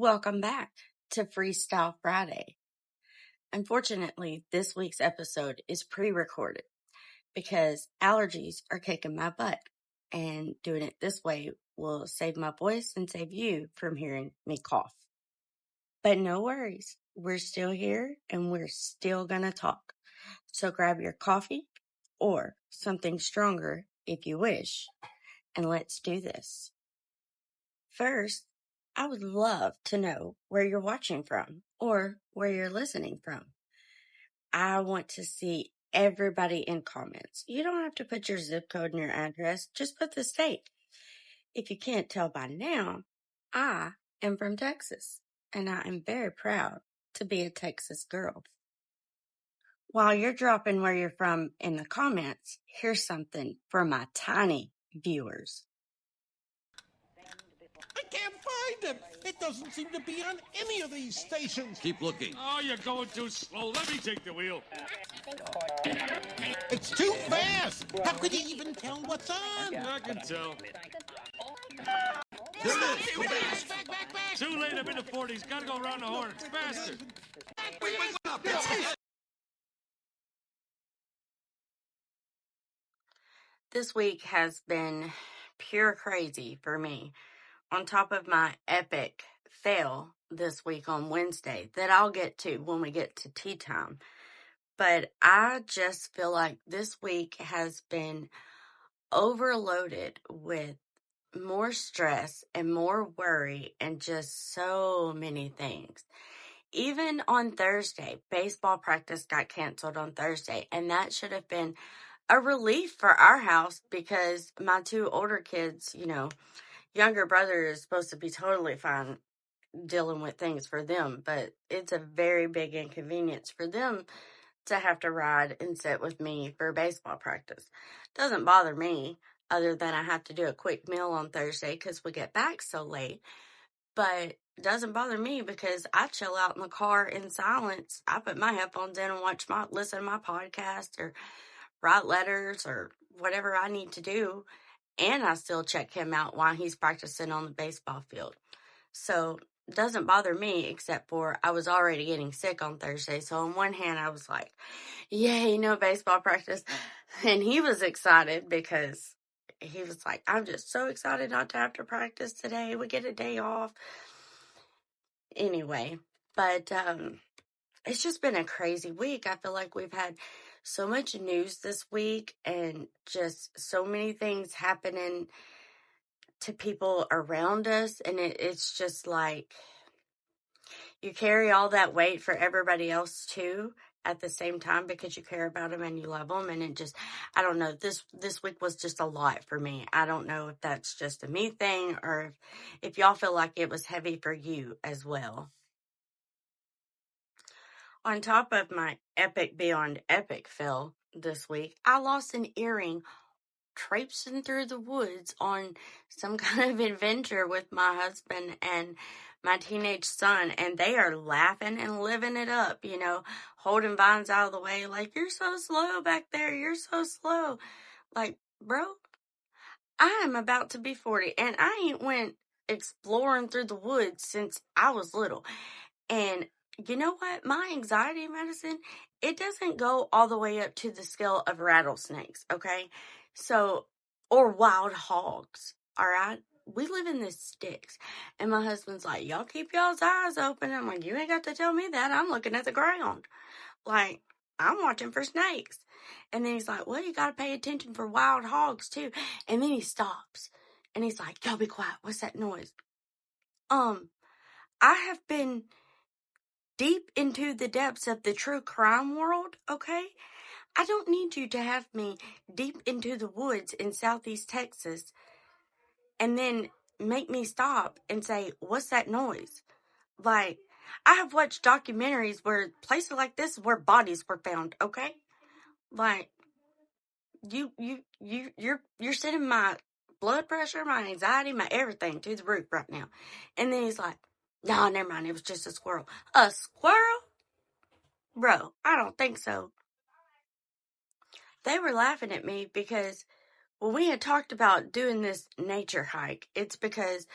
Welcome back to Freestyle Friday. Unfortunately, this week's episode is pre-recorded because allergies are kicking my butt, and doing it this way will save my voice and save you from hearing me cough. But no worries, we're still here and we're still gonna talk. So grab your coffee or something stronger if you wish, and let's do this. First, I would love to know where you're watching from or where you're listening from. I want to see everybody in comments. You don't have to put your zip code and your address, just put the state. If you can't tell by now, I am from Texas, and I am very proud to be a Texas girl. While you're dropping where you're from in the comments, here's something for my tiny viewers. I can't find him. It doesn't seem to be on any of these stations. Keep looking. Oh, you're going too slow. Let me take the wheel. It's too fast. How could you even tell what's on? I can tell. Back. Too late. I'm in the 40s. Gotta go around the horn. It's faster. This week has been pure crazy for me. On top of my epic fail this week on Wednesday that I'll get to when we get to tea time. But I just feel like this week has been overloaded with more stress and more worry and just so many things. Even on Thursday, baseball practice got canceled on Thursday, and that should have been a relief for our house because my two older kids, younger brother is supposed to be totally fine dealing with things for them, but it's a very big inconvenience for them to have to ride and sit with me for baseball practice. Doesn't bother me other than I have to do a quick meal on Thursday because we get back so late, but doesn't bother me because I chill out in the car in silence. I put my headphones in and listen to my podcast or write letters or whatever I need to do. And I still check him out while he's practicing on the baseball field. So it doesn't bother me, except for I was already getting sick on Thursday. So on one hand, I was like, yay, no baseball practice. And he was excited because he was like, I'm just so excited not to have to practice today. We get a day off. Anyway, but it's just been a crazy week. I feel like we've had so much news this week and just so many things happening to people around us. And it's just like you carry all that weight for everybody else too at the same time because you care about them and you love them. And it just, I don't know, this week was just a lot for me. I don't know if that's just a me thing or if y'all feel like it was heavy for you as well. On top of my epic beyond epic fail this week, I lost an earring traipsing through the woods on some kind of adventure with my husband and my teenage son, and they are laughing and living it up, holding vines out of the way like, you're so slow back there, you're so slow. Like, bro, I am about to be 40, and I ain't went exploring through the woods since I was little. And you know what? My anxiety medicine, it doesn't go all the way up to the scale of rattlesnakes, okay? So, or wild hogs, all right? We live in the sticks. And my husband's like, y'all keep y'all's eyes open. I'm like, you ain't got to tell me that. I'm looking at the ground. Like, I'm watching for snakes. And then he's like, well, you got to pay attention for wild hogs too. And then he stops. And he's like, y'all be quiet. What's that noise? I have been deep into the depths of the true crime world, okay? I don't need you to have me deep into the woods in Southeast Texas and then make me stop and say, what's that noise? Like, I have watched documentaries where places like this where bodies were found, okay? Like, you're sending my blood pressure, my anxiety, my everything to the roof right now. And then he's like, no, never mind, it was just a squirrel. A squirrel? Bro, I don't think so. They were laughing at me because when we had talked about doing this nature hike, it's because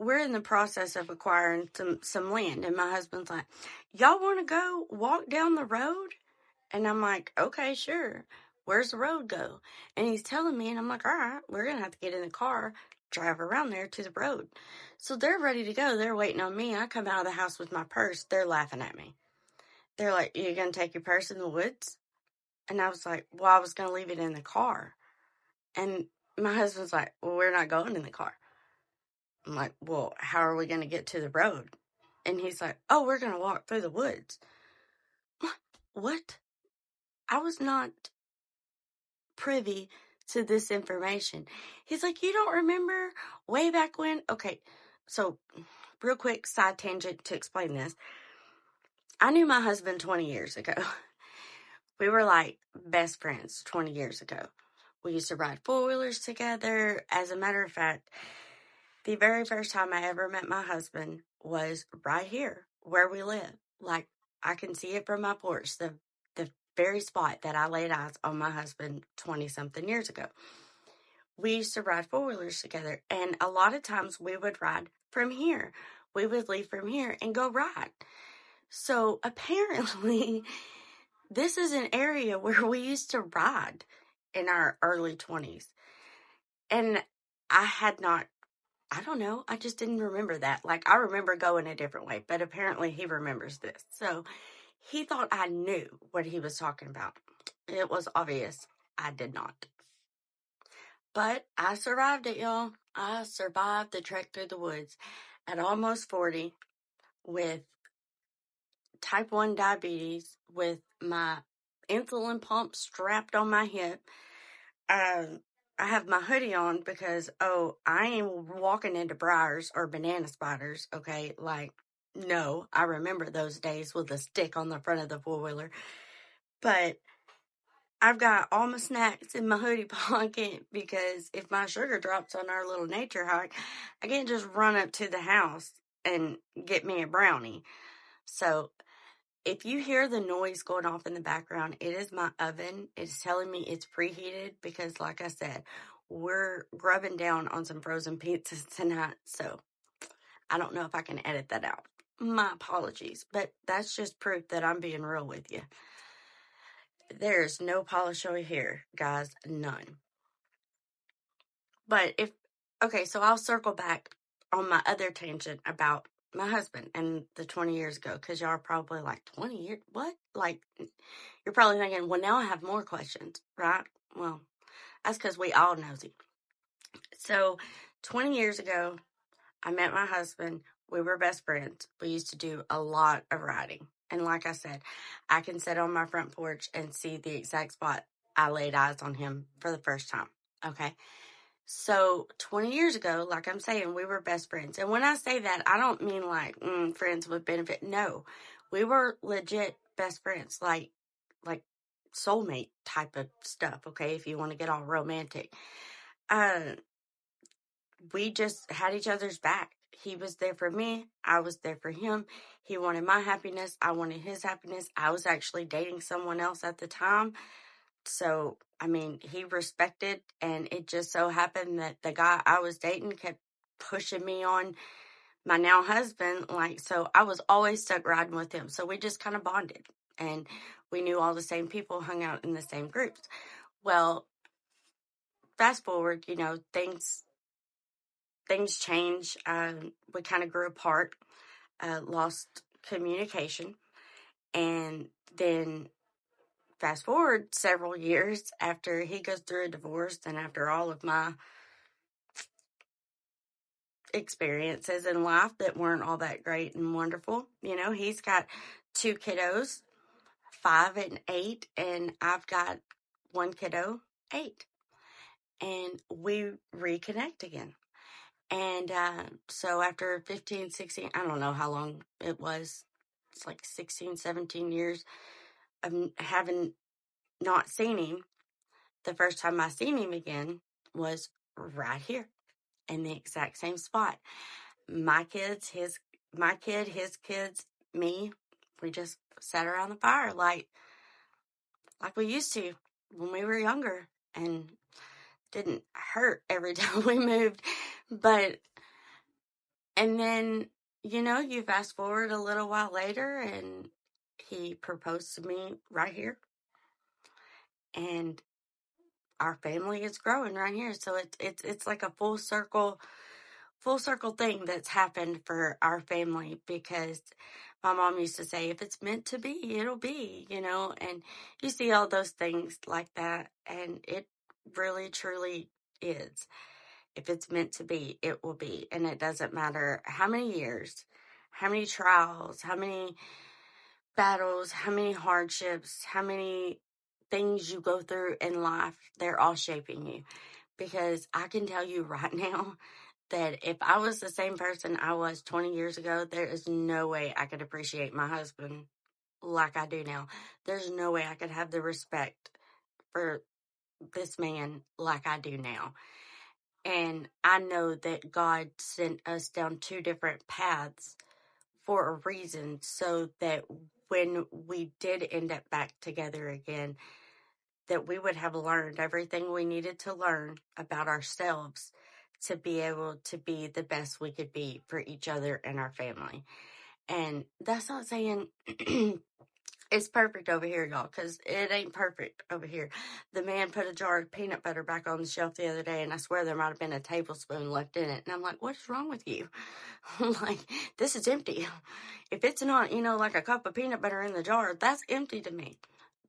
we're in the process of acquiring some land, and my husband's like, y'all want to go walk down the road? And I'm like, okay, sure. Where's the road go? And he's telling me, and I'm like, all right, we're going to have to get in the car, drive around there to the road. So they're ready to go. They're waiting on me. I come out of the house with my purse. They're laughing at me. They're like, you going to take your purse in the woods? And I was like, well, I was going to leave it in the car. And my husband's like, well, we're not going in the car. I'm like, well, how are we going to get to the road? And he's like, oh, we're going to walk through the woods. What? I was not privy to this information. He's like, you don't remember way back when? Okay, so real quick side tangent to explain this. I knew my husband 20 years ago. We were like best friends 20 years ago. We used to ride four-wheelers together. As a matter of fact, the very first time I ever met my husband was right here where we live. Like, I can see it from my porch, the very spot that I laid eyes on my husband 20-something years ago. We used to ride four-wheelers together, and a lot of times we would ride from here. We would leave from here and go ride. So apparently, this is an area where we used to ride in our early 20s. And I don't know, I just didn't remember that. Like, I remember going a different way, but apparently he remembers this. So he thought I knew what he was talking about. It was obvious I did not. But I survived it, y'all. I survived the trek through the woods at almost 40 with type 1 diabetes, with my insulin pump strapped on my hip. I have my hoodie on because, I ain't walking into briars or banana spiders, okay? Like, no, I remember those days with a stick on the front of the four-wheeler. But I've got all my snacks in my hoodie pocket because if my sugar drops on our little nature hike, I can't just run up to the house and get me a brownie. So if you hear the noise going off in the background, it is my oven. It's telling me it's preheated because, like I said, we're grubbing down on some frozen pizzas tonight. So I don't know if I can edit that out. My apologies, but that's just proof that I'm being real with you. There's no polish over here, guys. None. But so I'll circle back on my other tangent about my husband and the 20 years ago, because y'all are probably like, 20 years? What? Like, you're probably thinking, well, now I have more questions, right? Well, that's because we all nosy. So 20 years ago, I met my husband. We were best friends. We used to do a lot of riding. And like I said, I can sit on my front porch and see the exact spot I laid eyes on him for the first time. Okay. So 20 years ago, like I'm saying, we were best friends. And when I say that, I don't mean like friends with benefit. No, we were legit best friends, like soulmate type of stuff. Okay. If you want to get all romantic, we just had each other's back. He was there for me. I was there for him. He wanted my happiness. I wanted his happiness. I was actually dating someone else at the time. So, I mean, he respected, and it just so happened that the guy I was dating kept pushing me on my now husband. Like, so I was always stuck riding with him. So we just kind of bonded, and we knew all the same people, hung out in the same groups. Well, fast forward, things change. We kind of grew apart, lost communication, and then fast forward several years after he goes through a divorce and after all of my experiences in life that weren't all that great and wonderful. He's got 2 kiddos, 5 and 8, and I've got 1 kiddo, 8. And we reconnect again. And so after 15, 16, I don't know how long it was. It's like 16, 17 years of having not seen him. The first time I seen him again was right here in the exact same spot. My kids, his kids, me, we just sat around the fire like we used to when we were younger, and didn't hurt every time we moved. But And then, you fast forward a little while later and he proposed to me right here. And our family is growing right here. So it's like a full circle thing that's happened for our family, because my mom used to say, if it's meant to be, it'll be, and you see all those things like that. And it really, truly is. If it's meant to be, it will be. And it doesn't matter how many years, how many trials, how many battles, how many hardships, how many things you go through in life, they're all shaping you. Because I can tell you right now that if I was the same person I was 20 years ago, there is no way I could appreciate my husband like I do now. There's no way I could have the respect for this man like I do now. And I know that God sent us down two different paths for a reason, so that when we did end up back together again, that we would have learned everything we needed to learn about ourselves to be able to be the best we could be for each other and our family. And that's not saying it's perfect over here, y'all, because it ain't perfect over here. The man put a jar of peanut butter back on the shelf the other day, and I swear there might have been a tablespoon left in it. And I'm like, what is wrong with you? I'm like, this is empty. If it's not, like a cup of peanut butter in the jar, that's empty to me.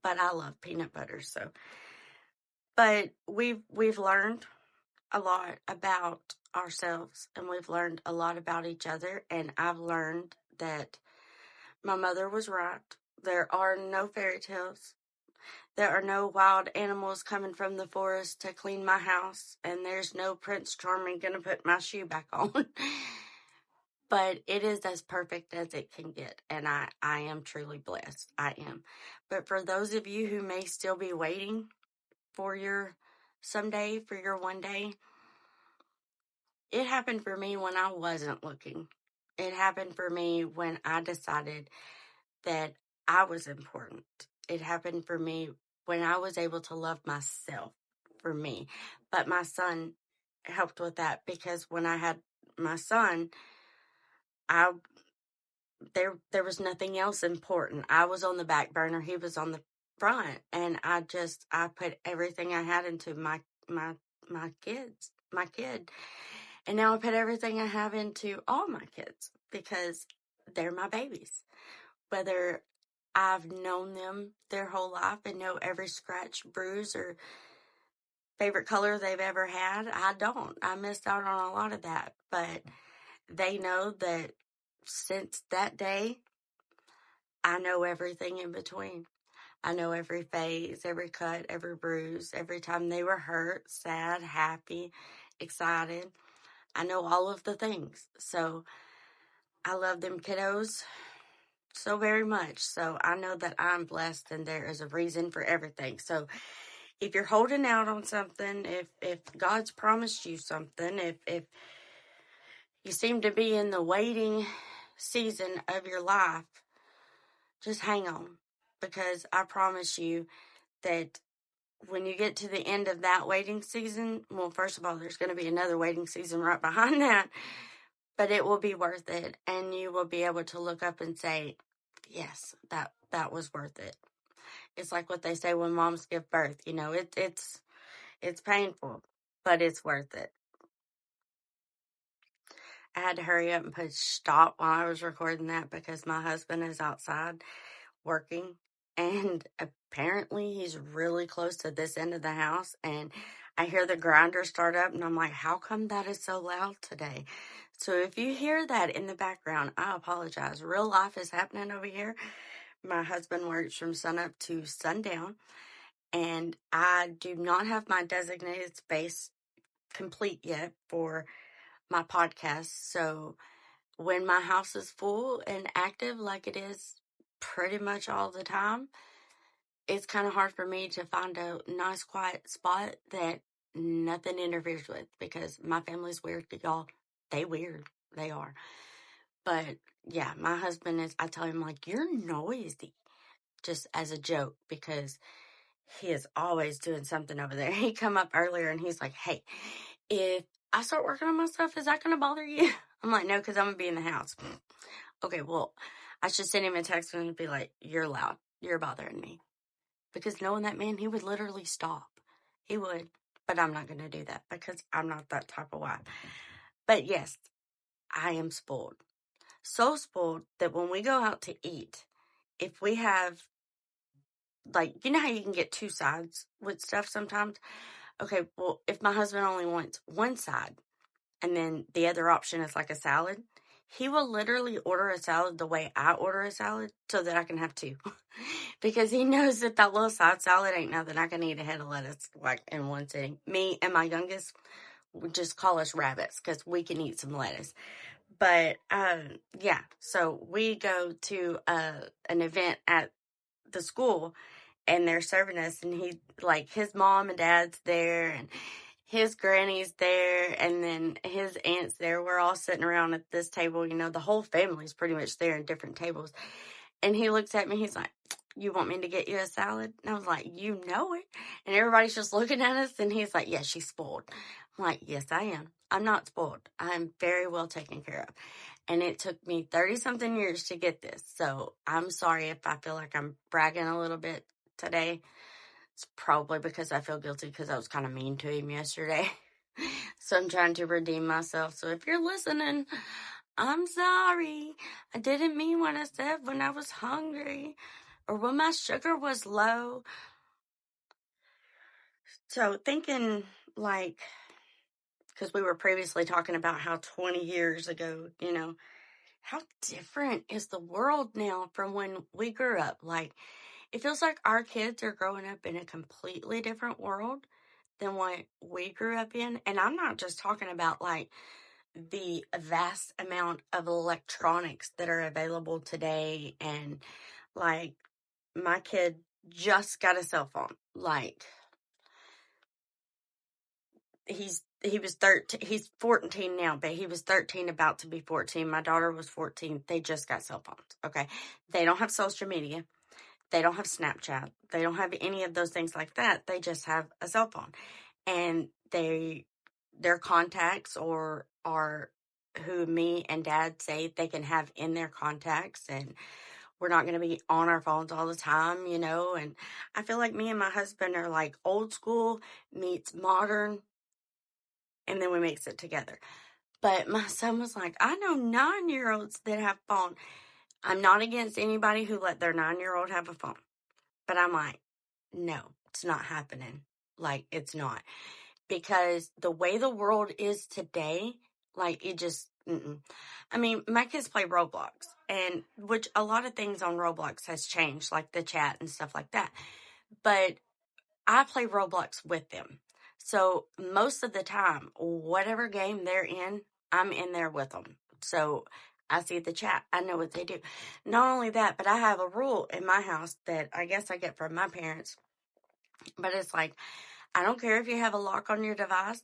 But I love peanut butter, so. But we've learned a lot about ourselves, and we've learned a lot about each other, and I've learned that my mother was right. There are no fairy tales. There are no wild animals coming from the forest to clean my house, and there's no Prince Charming gonna put my shoe back on. But it is as perfect as it can get, and I am truly blessed. I am. But for those of you who may still be waiting for your someday, for your one day, it happened for me when I wasn't looking. It happened for me when I decided that I was important. It happened for me when I was able to love myself for me. But my son helped with that, because when I had my son, there was nothing else important. I was on the back burner, he was on the front, and I put everything I had into my kid. And now I put everything I have into all my kids, because they're my babies. Whether I've known them their whole life and know every scratch, bruise, or favorite color they've ever had, I don't. I missed out on a lot of that. But they know that since that day, I know everything in between. I know every phase, every cut, every bruise, every time they were hurt, sad, happy, excited. I know all of the things. So I love them kiddos so very much. So I know that I'm blessed, and there is a reason for everything. So if you're holding out on something, if God's promised you something, if you seem to be in the waiting season of your life, just hang on, because I promise you that when you get to the end of that waiting season, well, first of all, there's going to be another waiting season right behind that, but it will be worth it, and you will be able to look up and say, yes, that was worth it. It's like what they say when moms give birth. It's painful, but it's worth it. I had to hurry up and put stop while I was recording that, because my husband is outside working, and apparently he's really close to this end of the house, and I hear the grinder start up, and I'm like, how come that is so loud today? So if you hear that in the background, I apologize. Real life is happening over here. My husband works from sunup to sundown, and I do not have my designated space complete yet for my podcast. So when my house is full and active like it is pretty much all the time, it's kind of hard for me to find a nice quiet spot that nothing interferes with, because my family's weird, y'all. They weird. They are. But yeah, my husband I tell him, like, you're noisy, just as a joke, because he is always doing something over there. He come up earlier and he's like, hey, if I start working on my stuff, is that going to bother you? I'm like, no, because I'm going to be in the house. Okay, well, I should send him a text and be like, you're loud. You're bothering me. Because knowing that man, he would literally stop. He would. But I'm not going to do that because I'm not that type of wife. But yes, I am spoiled. So spoiled that when we go out to eat, if we have, like, you know how you can get two sides with stuff sometimes? Okay, well, if my husband only wants one side and then the other option is like a salad, he will literally order a salad the way I order a salad so that I can have two. Because he knows that that little side salad ain't nothing. I can eat a head of lettuce like in one sitting. Me and my youngest would just call us rabbits because we can eat some lettuce. But yeah, so we go to an event at the school and they're serving us, and he, like, his mom and dad's there and his granny's there and then his aunt's there. We're all sitting around at this table, the whole family's pretty much there in different tables. And he looks at me, he's like, you want me to get you a salad? And I was like, you know it. And everybody's just looking at us, and he's like, yeah, she's spoiled. I'm like, yes, I am. I'm not spoiled. I'm very well taken care of. And it took me 30-something years to get this. So I'm sorry if I feel like I'm bragging a little bit today. It's probably because I feel guilty because I was kind of mean to him yesterday. So I'm trying to redeem myself. So if you're listening, I'm sorry. I didn't mean what I said when I was hungry or when my sugar was low. So thinking, like, because we were previously talking about how 20 years ago, how different is the world now from when we grew up? Like, it feels like our kids are growing up in a completely different world than what we grew up in. And I'm not just talking about, like, the vast amount of electronics that are available today. And, like, my kid just got a cell phone. Like, he was 13, he's 14 now, but he was 13 about to be 14. My daughter was 14. They just got cell phones. Okay. They don't have social media. They don't have Snapchat. They don't have any of those things like that. They just have a cell phone. And their contacts are who me and dad say they can have in their contacts, and we're not going to be on our phones all the time, and I feel like me and my husband are like old school meets modern, and then we mix it together. But my son was like, I know 9-year-olds that have phone. I'm not against anybody who let their 9-year-old have a phone. But I'm like, no, it's not happening. Like, it's not. Because the way the world is today, like, it just, I mean, my kids play Roblox, and which a lot of things on Roblox has changed, like the chat and stuff like that. But I play Roblox with them. So most of the time, whatever game they're in, I'm in there with them. So I see the chat. I know what they do. Not only that, but I have a rule in my house that I guess I get from my parents. But it's like, I don't care if you have a lock on your device.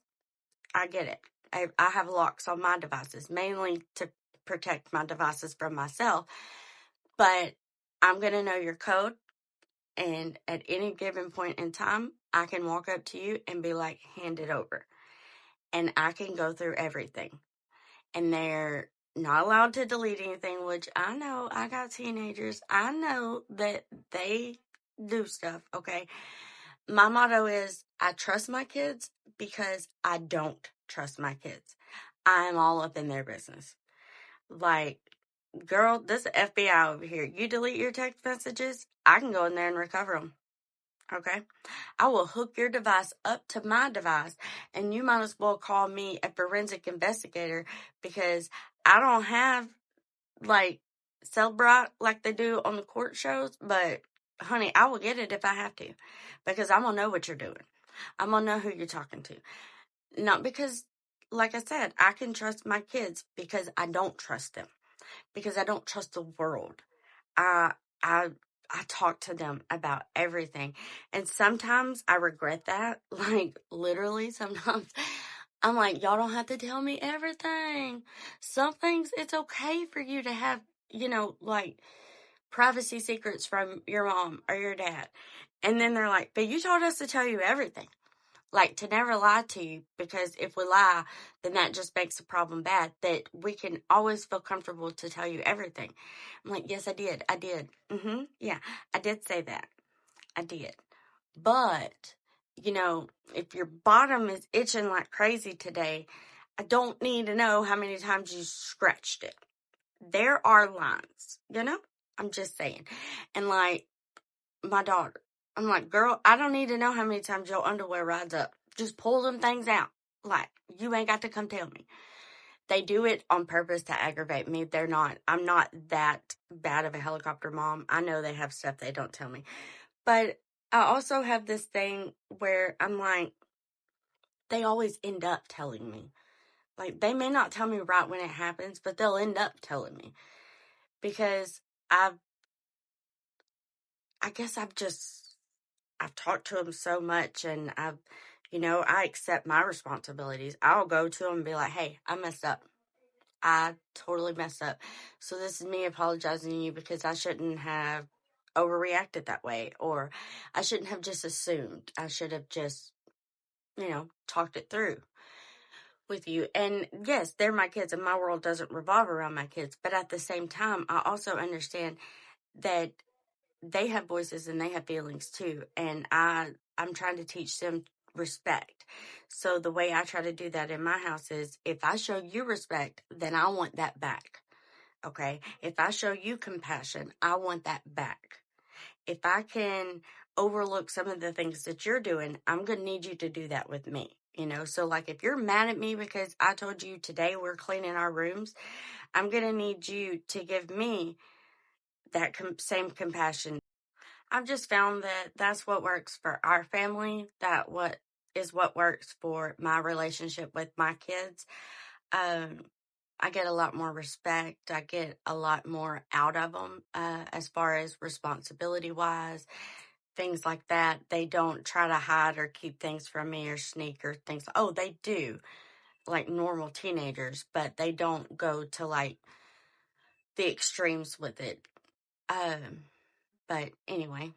I get it. I have locks on my devices, mainly to protect my devices from myself. But I'm going to know your code. And at any given point in time, I can walk up to you and be like, hand it over. And I can go through everything. And they're not allowed to delete anything, which I know I got teenagers. I know that they do stuff, okay? My motto is, I trust my kids because I don't trust my kids. I'm all up in their business. Like, girl, this is FBI over here. You delete your text messages, I can go in there and recover them. Okay? I will hook your device up to my device, and you might as well call me a forensic investigator because I don't have, like, Cellbrite like they do on the court shows, but, honey, I will get it if I have to because I'm going to know what you're doing. I'm going to know who you're talking to. Not because, like I said, I can trust my kids because I don't trust them, because I don't trust the world. I talk to them about everything. And sometimes I regret that. Like, literally, sometimes I'm like, y'all don't have to tell me everything. Some things, it's okay for you to have, like, privacy secrets from your mom or your dad. And then they're like, but you told us to tell you everything. Like, to never lie to you, because if we lie, then that just makes the problem bad, that we can always feel comfortable to tell you everything. I'm like, yes, I did. Yeah, I did say that. I did. But, if your bottom is itching like crazy today, I don't need to know how many times you scratched it. There are lines, I'm just saying. And like my daughter, I'm like, girl, I don't need to know how many times your underwear rides up. Just pull them things out. Like, you ain't got to come tell me. They do it on purpose to aggravate me. I'm not that bad of a helicopter mom. I know they have stuff they don't tell me. But I also have this thing where I'm like, they always end up telling me. Like, they may not tell me right when it happens, but they'll end up telling me. Because I guess I've talked to them so much, and I accept my responsibilities. I'll go to them and be like, hey, I messed up. I totally messed up. So this is me apologizing to you because I shouldn't have overreacted that way, or I shouldn't have just assumed. I should have just, talked it through with you. And yes, they're my kids, and my world doesn't revolve around my kids. But at the same time, I also understand that they have voices and they have feelings too. And I'm trying to teach them respect. So the way I try to do that in my house is, if I show you respect, then I want that back. Okay? If I show you compassion, I want that back. If I can overlook some of the things that you're doing, I'm going to need you to do that with me. So like, if you're mad at me because I told you today we're cleaning our rooms, I'm going to need you to give me that same compassion. I've just found that that's what works for our family. What works for my relationship with my kids. I get a lot more respect. I get a lot more out of them, as far as responsibility wise, things like that. They don't try to hide or keep things from me or sneak or things. Oh, they do, like normal teenagers, but they don't go to like the extremes with it. But anyway,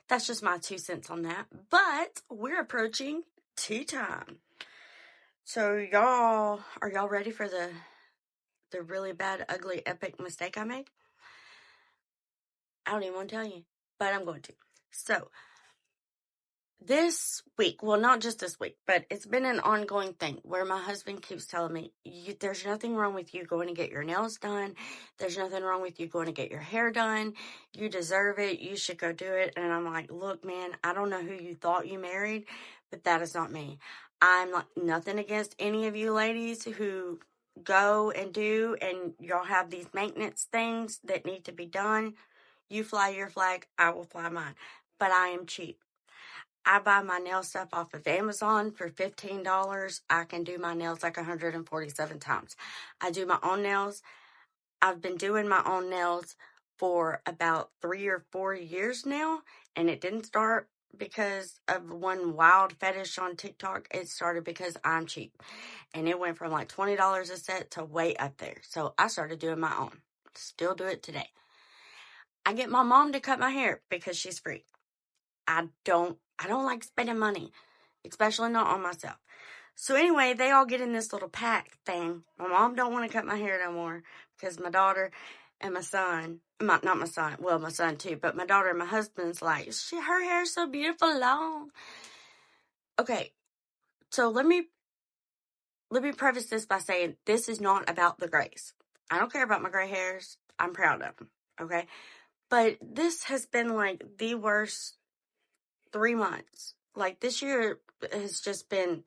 that's just my 2 cents on that. But we're approaching tea time. So are y'all ready for the really bad, ugly, epic mistake I made? I don't even want to tell you, but I'm going to. So this week, well, not just this week, but it's been an ongoing thing where my husband keeps telling me, there's nothing wrong with you going to get your nails done. There's nothing wrong with you going to get your hair done. You deserve it. You should go do it. And I'm like, look, man, I don't know who you thought you married, but that is not me. I'm not, nothing against any of you ladies who go and do, and y'all have these maintenance things that need to be done. You fly your flag, I will fly mine. But I am cheap. I buy my nail stuff off of Amazon for $15. I can do my nails like 147 times. I do my own nails. I've been doing my own nails for about 3 or 4 years now, and it didn't start because of one wild fetish on TikTok. It started because I'm cheap, and it went from like $20 a set to way up there. So I started doing my own. Still do it today. I get my mom to cut my hair because she's free. I don't like spending money, especially not on myself. So anyway, they all get in this little pack thing. My mom don't want to cut my hair no more because my daughter and my son, not my son, well, my son too, but my daughter and my husband's like, her hair's so beautiful long. Okay, so let me preface this by saying this is not about the grays. I don't care about my gray hairs. I'm proud of them, okay? But this has been like the worst 3 months. Like, this year has just been,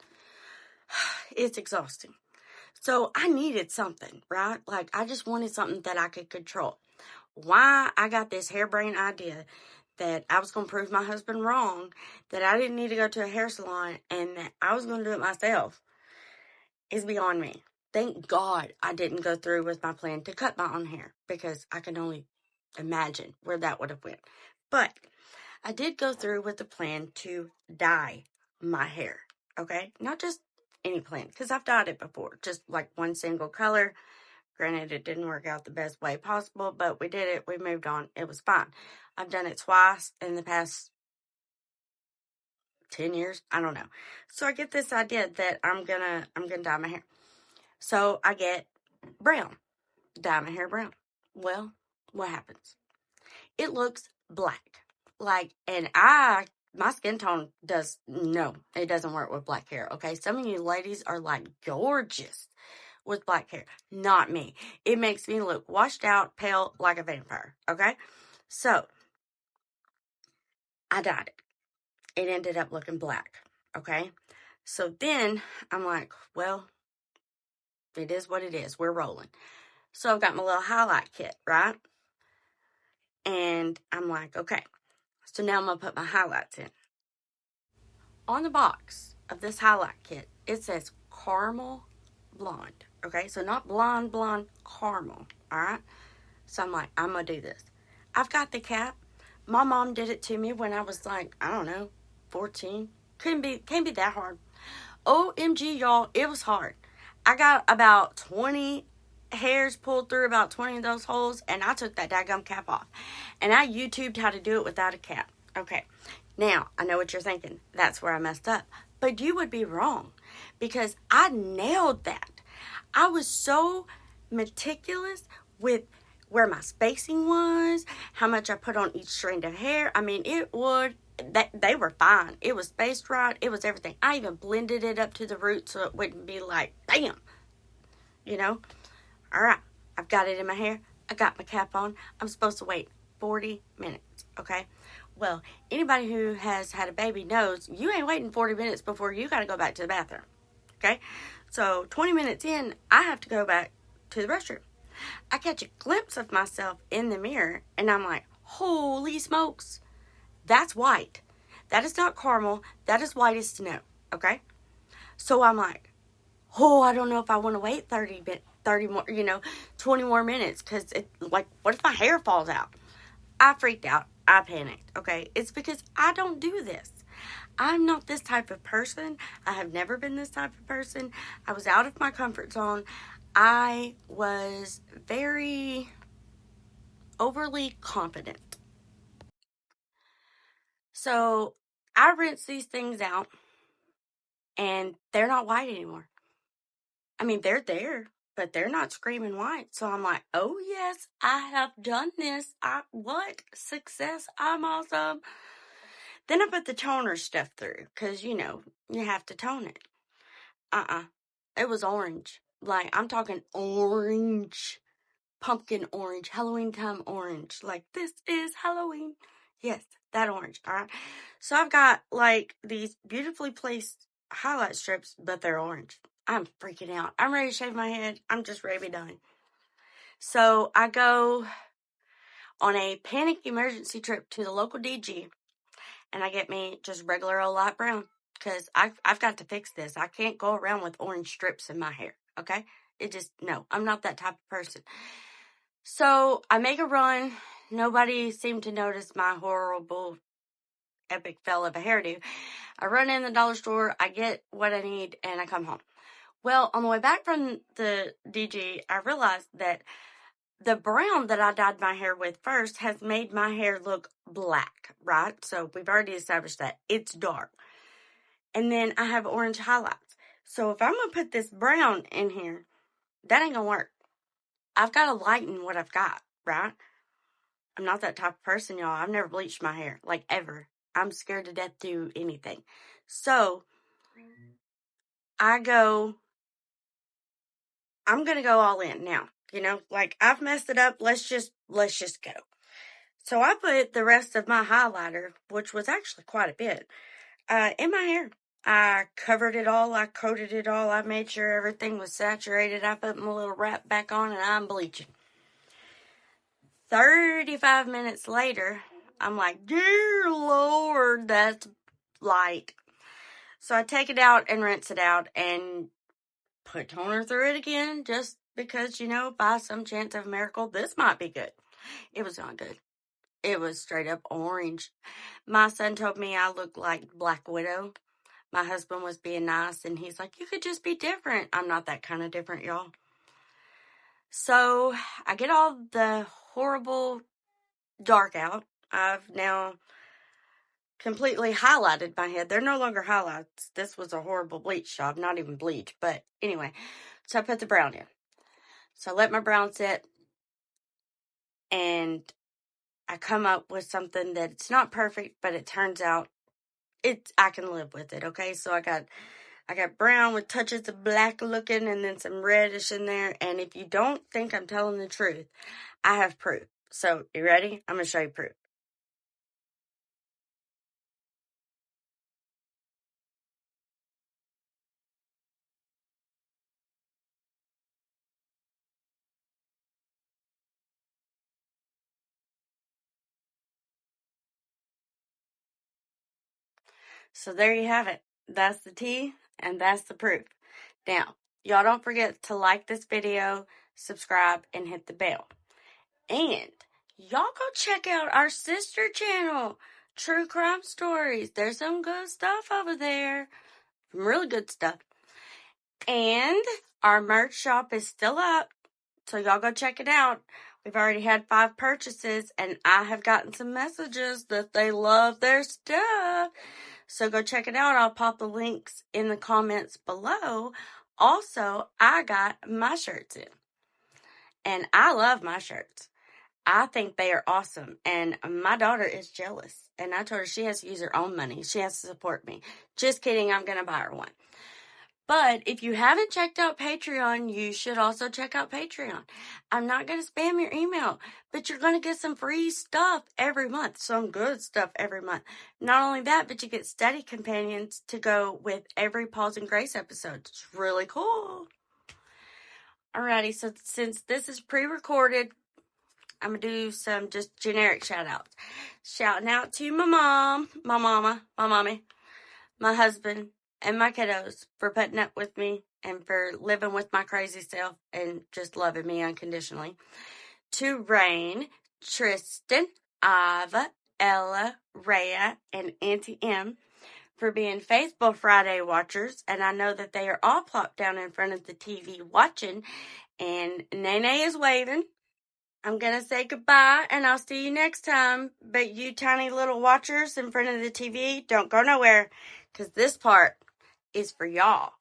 it's exhausting. So I needed something, right? Like, I just wanted something that I could control. Why I got this harebrained idea that I was going to prove my husband wrong, that I didn't need to go to a hair salon, and that I was going to do it myself is beyond me. Thank God I didn't go through with my plan to cut my own hair, because I can only imagine where that would have went. But I did go through with the plan to dye my hair, okay? Not just any plan, because I've dyed it before, just like one single color. Granted, it didn't work out the best way possible, but we did it. We moved on. It was fine. I've done it twice in the past 10 years. I don't know. So I get this idea that I'm gonna dye my hair. So I get brown, dye my hair brown. Well, what happens? It looks black. And my skin tone it doesn't work with black hair. Okay. Some of you ladies are like gorgeous with black hair. Not me. It makes me look washed out, pale, like a vampire. Okay. So I dyed it. It ended up looking black. Okay. So then I'm like, well, it is what it is. We're rolling. So I've got my little highlight kit, right? And I'm like, okay. So now I'm going to put my highlights in. On the box of this highlight kit, it says caramel blonde. Okay, so not blonde, caramel. All right. So I'm like, I'm going to do this. I've got the cap. My mom did it to me when I was like, I don't know, 14. Can't be that hard. OMG, y'all, it was hard. I got about 20 hairs pulled through about 20 of those holes, and I took that daggum cap off. And I YouTubed how to do it without a cap. Okay, now, I know what you're thinking. That's where I messed up. But you would be wrong, because I nailed that. I was so meticulous with where my spacing was, how much I put on each strand of hair. I mean, they were fine. It was spaced right. It was everything. I even blended it up to the root so it wouldn't be like, bam, you know. All right, I've got it in my hair. I got my cap on. I'm supposed to wait 40 minutes, okay? Well, anybody who has had a baby knows you ain't waiting 40 minutes before you got to go back to the bathroom, okay? So 20 minutes in, I have to go back to the restroom. I catch a glimpse of myself in the mirror, and I'm like, holy smokes, that's white. That is not caramel. That is white as snow, okay? So I'm like, oh, I don't know if I want to wait 30 more, 20 more minutes, because what if my hair falls out? I freaked out. I panicked, okay? It's because I don't do this. I'm not this type of person. I have never been this type of person. I was out of my comfort zone. I was very overly confident. So I rinse these things out, and they're not white anymore. I mean, they're there, but they're not screaming white. So I'm like, oh yes, I have done this. What? Success. I'm awesome. Then I put the toner stuff through, because, you have to tone it. It was orange. Like, I'm talking orange. Pumpkin orange. Halloween time orange. Like, this is Halloween. Yes, that orange. All right. So I've got, like, these beautifully placed highlight strips, but they're orange. I'm freaking out. I'm ready to shave my head. I'm just ready to be done. So I go on a panic emergency trip to the local DG, and I get me just regular old light brown. Because I've got to fix this. I can't go around with orange strips in my hair, okay? No, I'm not that type of person. So I make a run. Nobody seemed to notice my horrible, epic fail of a hairdo. I run in the dollar store, I get what I need, and I come home. Well, on the way back from the DG, I realized that the brown that I dyed my hair with first has made my hair look black, right? So we've already established that. It's dark. And then I have orange highlights. So if I'm going to put this brown in here, that ain't going to work. I've got to lighten what I've got, right? I'm not that type of person, y'all. I've never bleached my hair, like, ever. I'm scared to death to do anything. So I'm going to go all in now. Like, I've messed it up. Let's just go. So I put the rest of my highlighter, which was actually quite a bit, in my hair. I covered it all. I coated it all. I made sure everything was saturated. I put my little wrap back on, and I'm bleaching. 35 minutes later, I'm like, dear Lord, that's light. So I take it out and rinse it out and put toner through it again, just because, by some chance of a miracle, this might be good. It was not good. It was straight up orange. My son told me I looked like Black Widow. My husband was being nice, and he's like, you could just be different. I'm not that kind of different, y'all. So I get all the horrible dark out. I've now completely highlighted my head. They're no longer highlights. This was a horrible bleach job, not even bleach. But anyway, so I put the brown in. So I let my brown sit, and I come up with something that it's not perfect, but it turns out I can live with it. Okay, so I got brown with touches of black looking, and then some reddish in there. And if you don't think I'm telling the truth, I have proof. So you ready? I'm gonna show you proof. So there you have it. That's the tea, and that's the proof. Now, y'all don't forget to like this video, subscribe, and hit the bell. And y'all go check out our sister channel, True Crime Stories. There's some good stuff over there. Some really good stuff. And our merch shop is still up, so y'all go check it out. We've already had 5 purchases, and I have gotten some messages that they love their stuff. So go check it out. I'll pop the links in the comments below. Also, I got my shirts in, and I love my shirts. I think they are awesome, and my daughter is jealous, and I told her she has to use her own money. She has to support me. Just kidding, I'm going to buy her one. But if you haven't checked out Patreon, you should also check out Patreon. I'm not going to spam your email, but you're going to get some free stuff every month, some good stuff every month. Not only that, but you get study companions to go with every Pause and Grace episode. It's really cool. Alrighty, so since this is pre-recorded, I'm going to do some just generic shout-outs. Shouting out to my mom, my mama, my mommy, my husband, and my kiddos for putting up with me and for living with my crazy self and just loving me unconditionally. To Rain, Tristan, Ava, Ella, Rhea, and Auntie M for being faithful Friday watchers. And I know that they are all plopped down in front of the TV watching. And Nene is waving. I'm going to say goodbye, and I'll see you next time. But you tiny little watchers in front of the TV, don't go nowhere, because this part is for y'all.